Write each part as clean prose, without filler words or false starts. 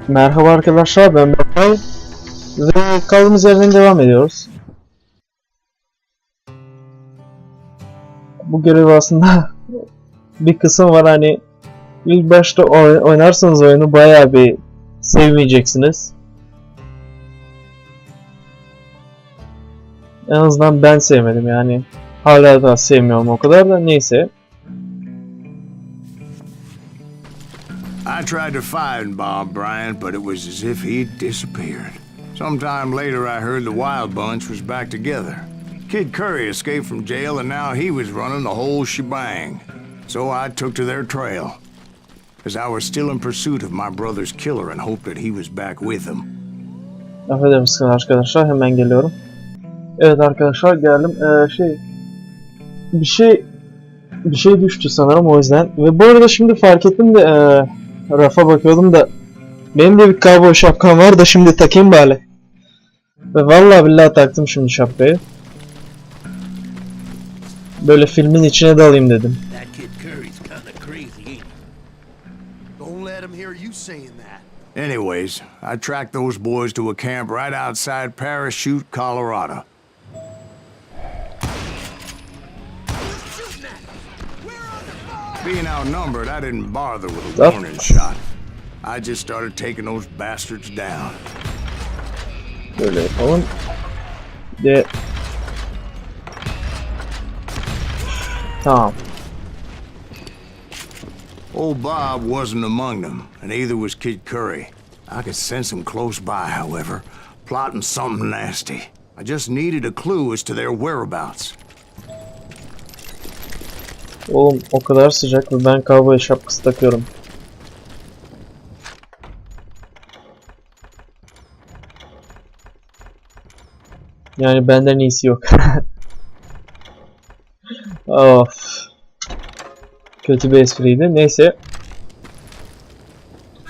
Merhaba arkadaşlar, ben Berkay ve kaldığımız yerden devam ediyoruz. Bu görev aslında bir kısım var, hani ilk başta oynarsanız oyunu bayağı bir sevmeyeceksiniz. En azından ben sevmedim, yani hala da sevmiyorum o kadar da, neyse. I tried to find Bob Bryant, but it was as if he'd disappeared. Sometime later I heard the Wild Bunch was back together. Kid Curry escaped from jail and now he was running the whole shebang. So I took to their trail, as I was still in pursuit of my brother's killer and hoped that he was back with him. Affedersiniz arkadaşlar, hemen geliyorum. Evet arkadaşlar, geldim. Bir şey düştü sanırım, o yüzden. Ve bu arada şimdi fark ettim de rafa bakıyordum da benim de bir cowboy şapkam var da şimdi takayım bari. Ve vallahi billahi taktım şimdi şapkayı. Böyle filmin içine dalayım dedim. Anyways, I tracked those boys to a camp right outside Parachute, Colorado. Being outnumbered, I didn't bother with a warning shot. I just started taking those bastards down. Böyle yapalım. De. Tamam. Old Bob wasn't among them, and neither was Kid Curry. I could sense him close by, however, plotting something nasty. I just needed a clue as to their whereabouts. Oğlum o kadar sıcak ve ben cowboy şapkası takıyorum. Yani benden iyisi yok. Of. Kötü bir espriydi. Neyse.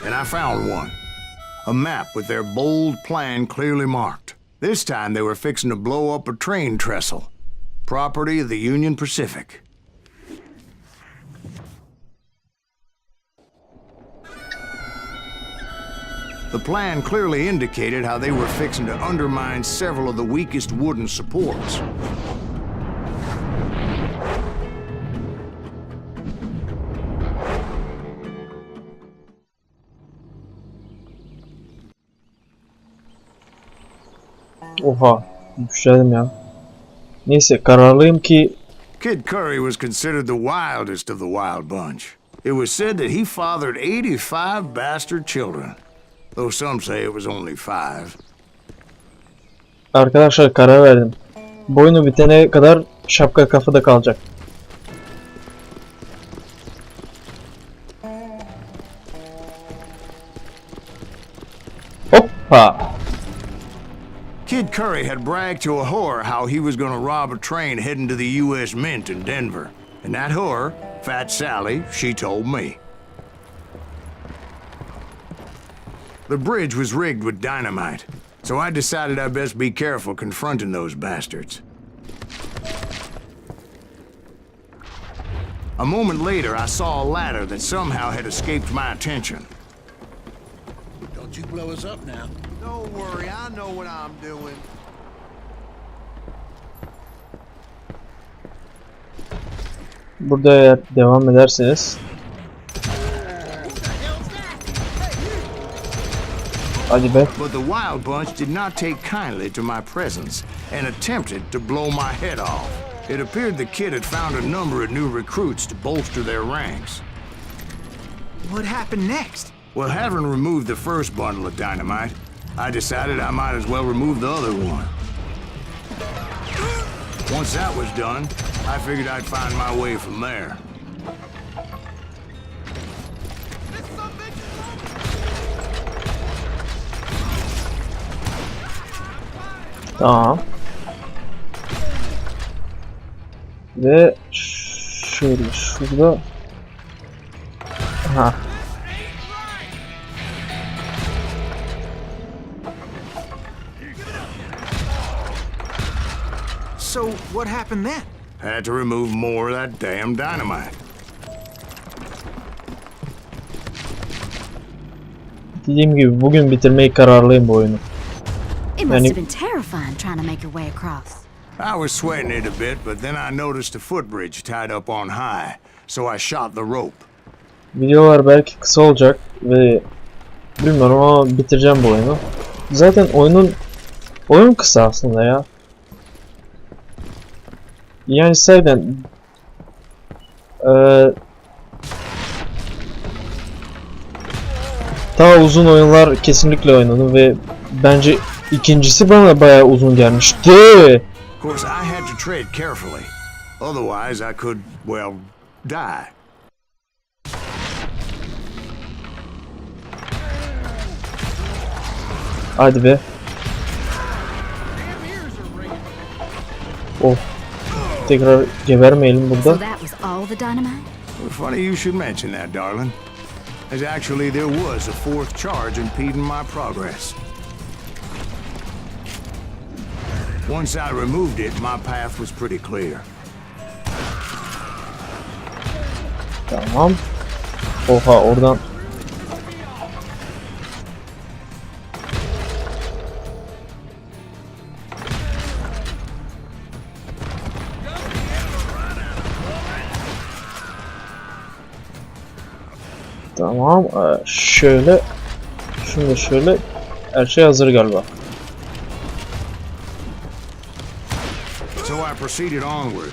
And I found one. A map with their bold plan clearly marked. This time they were fixing to blow up a train trestle. Property of the Union Pacific. The plan clearly indicated how they were fixing to undermine several of the weakest wooden supports. Oha, düşerdim ya. Neyse, kararlıyım ki... Kid Curry was considered the wildest of the Wild Bunch. It was said that he fathered 85 bastard children. Though some say it was only 5. Arkadaşlar karar verdim. Bu oyunu bitene kadar şapka kafada kalacak. Hoppa. Kid Curry had bragged to a whore how he was gonna rob a train heading to the U.S. Mint in Denver. And that whore, Fat Sally, she told me. The bridge was rigged with dynamite, so I decided I'd best be careful confronting those bastards. A moment later, I saw a ladder that somehow had escaped my attention. Don't you blow us up now. Don't worry, I know what I'm doing. Burada eğer devam ederseniz... But the Wild Bunch did not take kindly to my presence and attempted to blow my head off. It appeared the kid had found a number of new recruits to bolster their ranks. What happened next? Well, having removed the first bundle of dynamite, I decided I might as well remove the other one. Once that was done, I figured I'd find my way from there. Tamam. Ve şöyle şurada. Aha. So, what happened then? Had to remove more of that damn dynamite. Dediğim gibi bugün bitirmeyi kararlıyım bu oyunu. It must have been terrifying trying to make your way across. I was sweating it a bit, but then I noticed a footbridge tied up on high, so I shot the rope. Videolar belki kısa olacak ve bilmiyorum ama bitireceğim bu oyunu. Zaten oyun kısa aslında ya. Yani sayeden daha uzun oyunlar kesinlikle oynadım ve bence ikincisi bana bayağı uzun gelmişti. Of course, I had to tread carefully. Otherwise, I could, well, die. Hadi be. Oh. Tekrar gebermeyelim So burada. that was all the dynamite? Well, funny you should mention that, darling. As actually there was a fourth charge impeding my progress. Once I removed it, my path was pretty clear. Tamam. Oha oradan. Tamam. Şöyle. Şunu da şöyle. Her şey hazır galiba. So I proceeded onward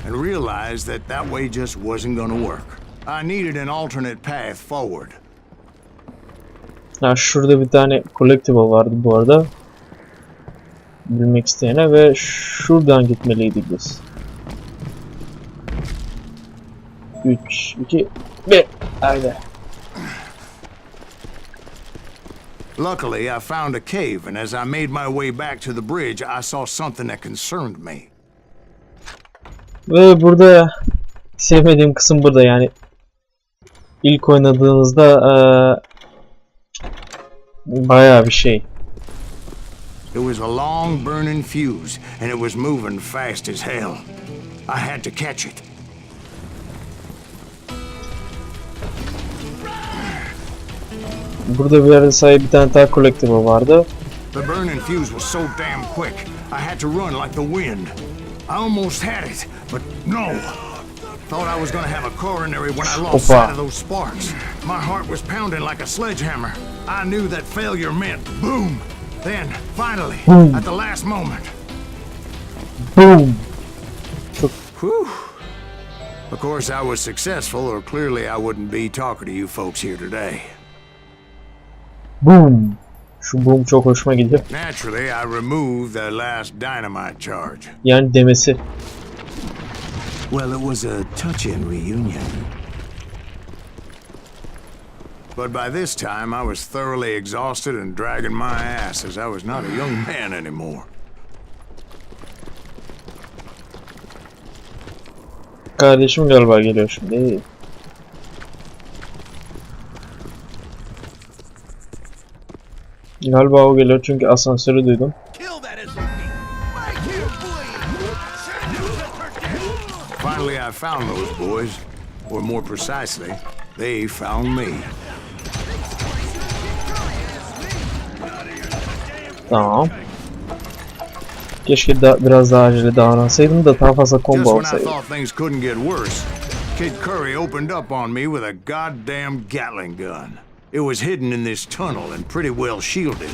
and realized that that way just wasn't going to work. I needed an alternate path forward. Ya şurada bir tane collectible vardı bu arada. Bilmek isteyene ve şuradan gitmeliydik biz. 3, 2, 1. Haydi. Luckily, I found a cave, and as I made my way back to the bridge, I saw something that concerned me. Ve burada sevmediğim kısım burada yani. İlk oynadığınızda bayağı bir şey. It was a long burning fuse, and it was moving fast as hell. I had to catch it. Burada bir yerde sahip bir tane daha collectible vardı. The burning fuse was so damn quick, I had to run like the wind. I almost had it, but no. Thought I was gonna have a coronary when I lost sight of those sparks. My heart was pounding like a sledgehammer. I knew that failure meant boom. Then, finally, at the last moment. Boom. Whew. Of course, I was successful, or clearly I wouldn't be talking to you folks here today. Boom. Şu boom çok hoşuma gidiyor. Naturally, I removed the last dynamite charge. Yani demesi. Well, it was a touch-in reunion. But by this time, I was thoroughly exhausted and dragging my ass as I was not a young man anymore. Kardeşim galiba geliyor şimdi. Galiba o geliyor çünkü asansörü duydum. Finally, I found those boys. Or more precisely, they found me. Tamam. Keşke biraz daha acele davransaydım da daha fazla combo Just when I alsaydım. thought things couldn't get worse, Kid Curry opened up on me with a goddamn Gatling gun. It was hidden in this tunnel and pretty well shielded.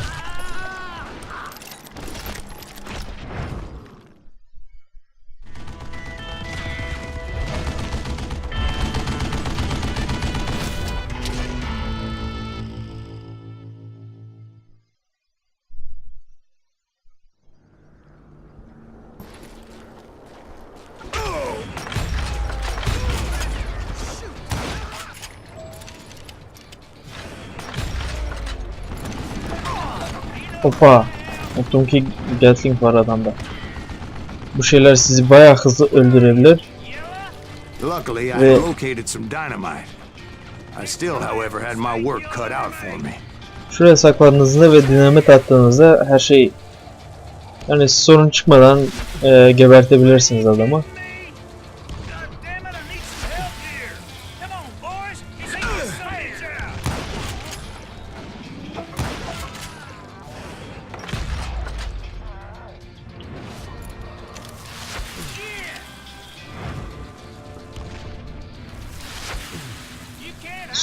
Hoppa. Unuttum ki Gatling var adamda. Bu şeyler sizi bayağı hızlı öldürebilir. Luckily, I had located some dynamite. I still, however, had my work cut out for me. Şuraya saklandığınızda ve dinamit attığınızda her şey yani sorun çıkmadan gebertebilirsiniz adamı.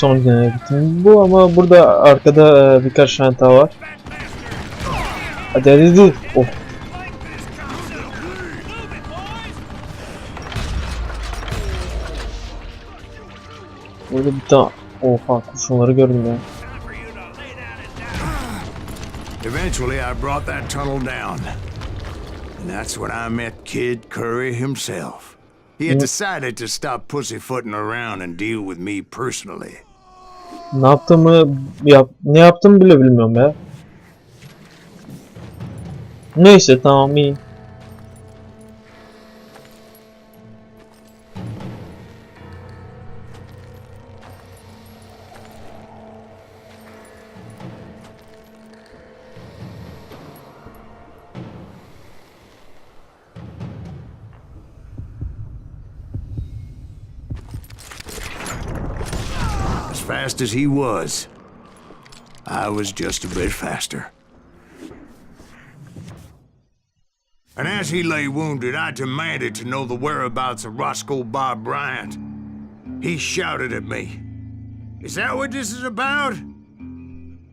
son denetim bu ama burada arkada birkaç tane daha var. Hadi. Oh. Burada bir tane oha kurşunları gördüm ya. Eventually, I brought that tunnel down. And that's when I met Kid Curry himself. He had decided to stop pussyfooting around and deal with me personally. Ne yaptığımı bile bilmiyorum ya. Neyse tamam iyi. As fast as he was, I was just a bit faster. And as he lay wounded, I demanded to know the whereabouts of Roscoe Bob Bryant. He shouted at me. Is that what this is about?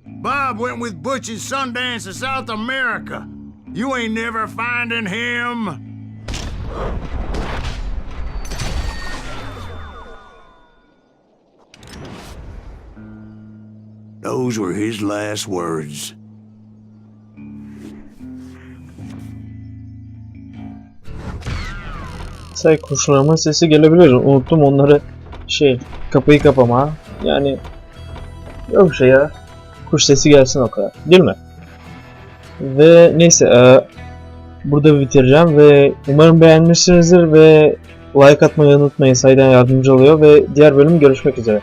Bob went with Butch and Sundance to South America. You ain't never finding him. Those were his last words. Kurşunlarımın sesi gelebilir. Unuttum onları kapıyı kapama. Yani yok bir şey ya. Kuş sesi gelsin o kadar. Değil mi? Ve neyse burada bitireceğim ve umarım beğenmişsinizdir ve like atmayı unutmayın. Sayeden yardımcı oluyor ve diğer bölüm görüşmek üzere.